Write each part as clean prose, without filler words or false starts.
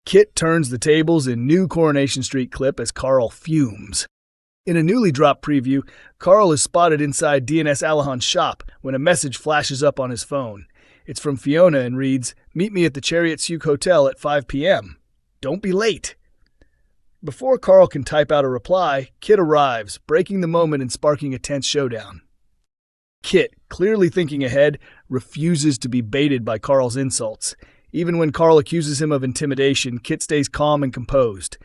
Kit turns the tables in new Coronation Street clip as Carl fumes. In a newly dropped preview, Carl is spotted inside DNS Alahan's shop when a message flashes up on his phone. It's from Fiona and reads, "Meet me at the Chariot Suk Hotel at 5 p.m. Don't be late." Before Carl can type out a reply, Kit arrives, breaking the moment and sparking a tense showdown. Kit, clearly thinking ahead, refuses to be baited by Carl's insults. Even when Carl accuses him of intimidation, Kit stays calm and composed.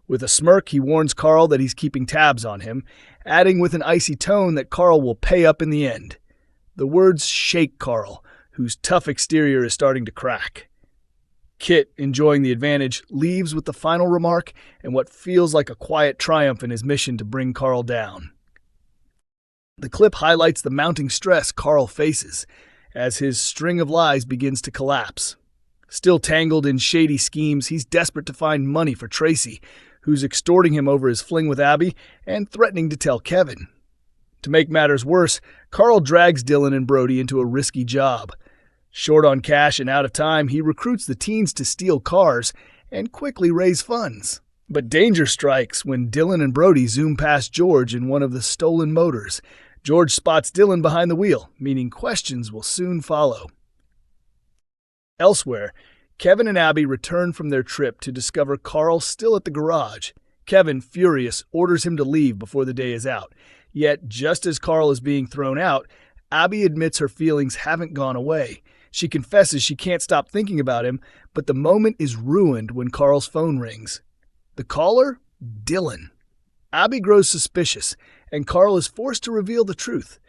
With a smirk, he warns Carl that he's keeping tabs on him, adding with an icy tone that Carl will pay up in the end. The words shake Carl, whose tough exterior is starting to crack. Kit, enjoying the advantage, leaves with the final remark and what feels like a quiet triumph in his mission to bring Carl down. The clip highlights the mounting stress Carl faces as his string of lies begins to collapse. Still tangled in shady schemes, he's desperate to find money for Tracy, who's extorting him over his fling with Abby and threatening to tell Kevin. To make matters worse, Carl drags Dylan and Brody into a risky job. Short on cash and out of time, he recruits the teens to steal cars and quickly raise funds. But danger strikes when Dylan and Brody zoom past George in one of the stolen motors. George spots Dylan behind the wheel, meaning questions will soon follow. Elsewhere, Kevin and Abby return from their trip to discover Carl still at the garage. Kevin, furious, orders him to leave before the day is out. Yet, just as Carl is being thrown out, Abby admits her feelings haven't gone away. She confesses she can't stop thinking about him, but the moment is ruined when Carl's phone rings. The caller? Dylan. Abby grows suspicious, and Carl is forced to reveal the truth.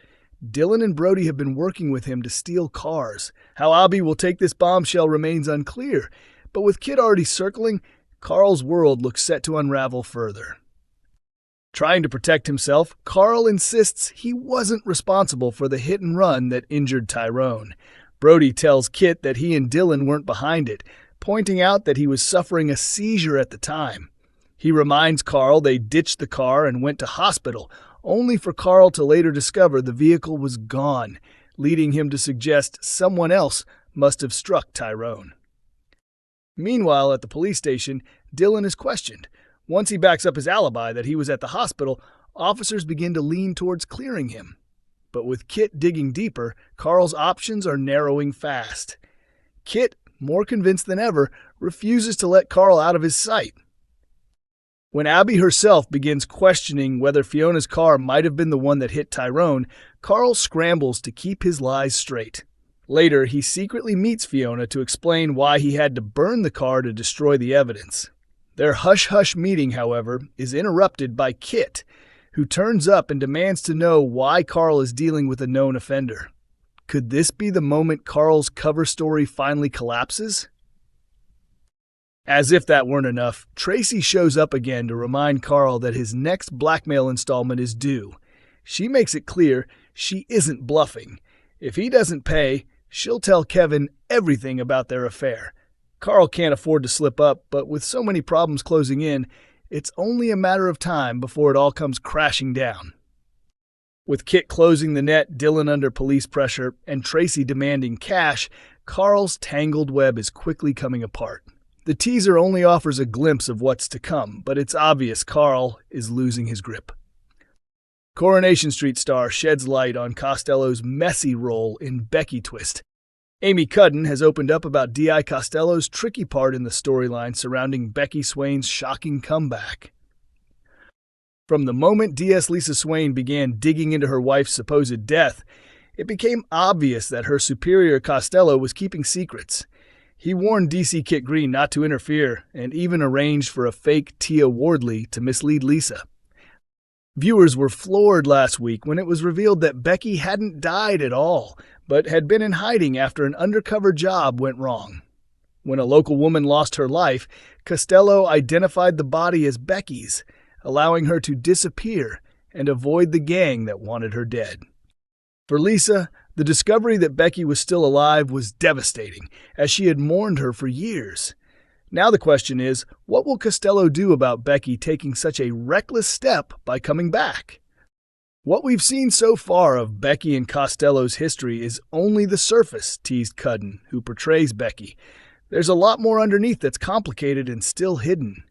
Dylan and Brody have been working with him to steal cars. How Abby will take this bombshell remains unclear, but with Kit already circling, Carl's world looks set to unravel further. Trying to protect himself, Carl insists he wasn't responsible for the hit and run that injured Tyrone. Brody tells Kit that he and Dylan weren't behind it, pointing out that he was suffering a seizure at the time. He reminds Carl they ditched the car and went to hospital, only for Carl to later discover the vehicle was gone, leading him to suggest someone else must have struck Tyrone. Meanwhile, at the police station, Dylan is questioned. Once he backs up his alibi that he was at the hospital, officers begin to lean towards clearing him. But with Kit digging deeper, Carl's options are narrowing fast. Kit, more convinced than ever, refuses to let Carl out of his sight. When Abby herself begins questioning whether Fiona's car might have been the one that hit Tyrone, Carl scrambles to keep his lies straight. Later, he secretly meets Fiona to explain why he had to burn the car to destroy the evidence. Their hush-hush meeting, however, is interrupted by Kit, who turns up and demands to know why Carl is dealing with a known offender. Could this be the moment Carl's cover story finally collapses? As if that weren't enough, Tracy shows up again to remind Carl that his next blackmail installment is due. She makes it clear she isn't bluffing. If he doesn't pay, she'll tell Kevin everything about their affair. Carl can't afford to slip up, but with so many problems closing in, it's only a matter of time before it all comes crashing down. With Kit closing the net, Dylan under police pressure, and Tracy demanding cash, Carl's tangled web is quickly coming apart. The teaser only offers a glimpse of what's to come, but it's obvious Carl is losing his grip. Coronation Street star sheds light on Costello's messy role in Becky Twist. Amy Cudden has opened up about D.I. Costello's tricky part in the storyline surrounding Becky Swain's shocking comeback. From the moment D.S. Lisa Swain began digging into her wife's supposed death, it became obvious that her superior Costello was keeping secrets. He warned D.C. Kit Green not to interfere and even arranged for a fake Tia Wardley to mislead Lisa. Viewers were floored last week when it was revealed that Becky hadn't died at all, but had been in hiding after an undercover job went wrong. When a local woman lost her life, Costello identified the body as Becky's, allowing her to disappear and avoid the gang that wanted her dead. For Lisa, the discovery that Becky was still alive was devastating, as she had mourned her for years. Now the question is, what will Costello do about Becky taking such a reckless step by coming back? What we've seen so far of Becky and Costello's history is only the surface, teased Cudden, who portrays Becky. There's a lot more underneath that's complicated and still hidden.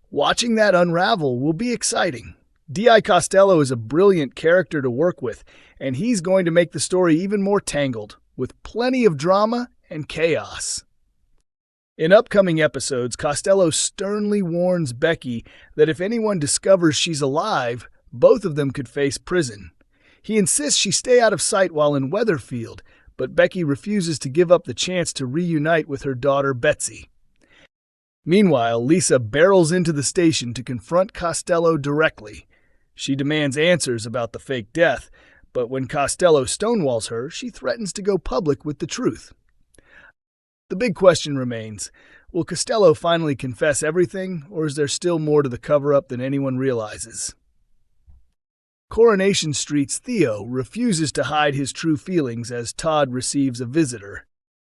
Watching that unravel will be exciting. D.I. Costello is a brilliant character to work with, and he's going to make the story even more tangled, with plenty of drama and chaos. In upcoming episodes, Costello sternly warns Becky that if anyone discovers she's alive, both of them could face prison. He insists she stay out of sight while in Weatherfield, but Becky refuses to give up the chance to reunite with her daughter Betsy. Meanwhile, Lisa barrels into the station to confront Costello directly. She demands answers about the fake death, but when Costello stonewalls her, she threatens to go public with the truth. The big question remains, will Costello finally confess everything, or is there still more to the cover-up than anyone realizes? Coronation Street's Theo refuses to hide his true feelings as Todd receives a visitor.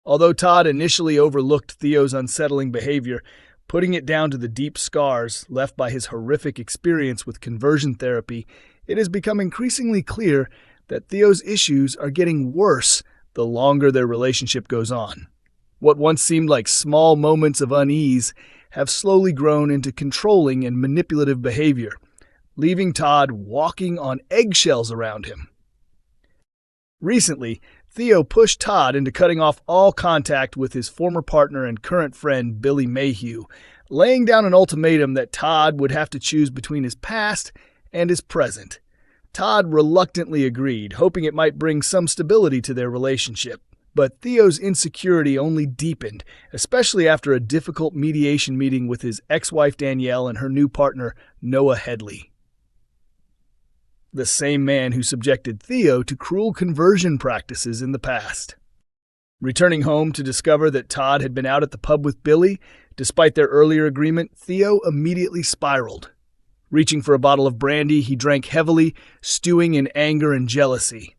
Although Todd initially overlooked Theo's unsettling behavior, putting it down to the deep scars left by his horrific experience with conversion therapy, it has become increasingly clear that Theo's issues are getting worse the longer their relationship goes on. What once seemed like small moments of unease have slowly grown into controlling and manipulative behavior, leaving Todd walking on eggshells around him. Recently, Theo pushed Todd into cutting off all contact with his former partner and current friend Billy Mayhew, laying down an ultimatum that Todd would have to choose between his past and his present. Todd reluctantly agreed, hoping it might bring some stability to their relationship. But Theo's insecurity only deepened, especially after a difficult mediation meeting with his ex-wife Danielle and her new partner Noah Headley. The same man who subjected Theo to cruel conversion practices in the past. Returning home to discover that Todd had been out at the pub with Billy, despite their earlier agreement, Theo immediately spiraled. Reaching for a bottle of brandy, he drank heavily, stewing in anger and jealousy.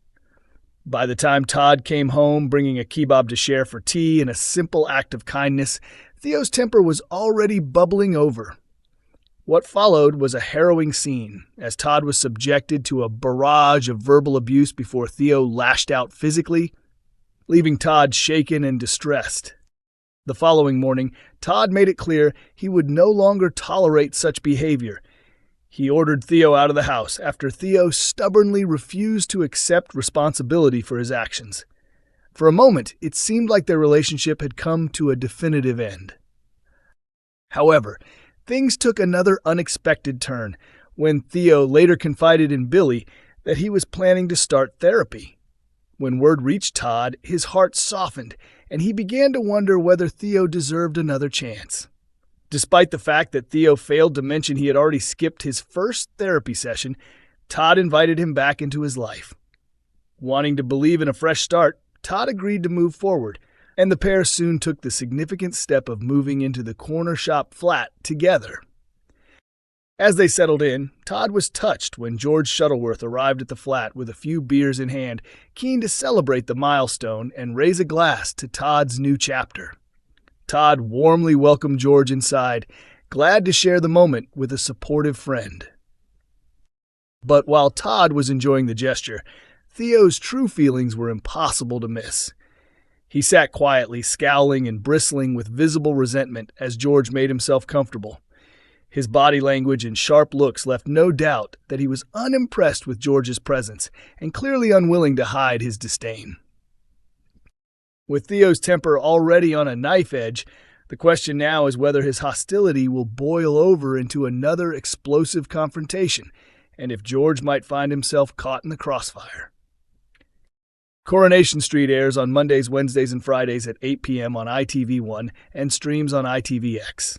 By the time Todd came home, bringing a kebab to share for tea and a simple act of kindness, Theo's temper was already bubbling over. What followed was a harrowing scene, as Todd was subjected to a barrage of verbal abuse before Theo lashed out physically, leaving Todd shaken and distressed. The following morning, Todd made it clear he would no longer tolerate such behavior. He ordered Theo out of the house after Theo stubbornly refused to accept responsibility for his actions. For a moment, it seemed like their relationship had come to a definitive end. However, things took another unexpected turn when Theo later confided in Billy that he was planning to start therapy. When word reached Todd, his heart softened, and he began to wonder whether Theo deserved another chance. Despite the fact that Theo failed to mention he had already skipped his first therapy session, Todd invited him back into his life. Wanting to believe in a fresh start, Todd agreed to move forward, and the pair soon took the significant step of moving into the corner shop flat together. As they settled in, Todd was touched when George Shuttleworth arrived at the flat with a few beers in hand, keen to celebrate the milestone and raise a glass to Todd's new chapter. Todd warmly welcomed George inside, glad to share the moment with a supportive friend. But while Todd was enjoying the gesture, Theo's true feelings were impossible to miss. He sat quietly, scowling and bristling with visible resentment as George made himself comfortable. His body language and sharp looks left no doubt that he was unimpressed with George's presence and clearly unwilling to hide his disdain. With Theo's temper already on a knife edge, the question now is whether his hostility will boil over into another explosive confrontation, and if George might find himself caught in the crossfire. Coronation Street airs on Mondays, Wednesdays, and Fridays at 8 p.m. on ITV1 and streams on ITVX.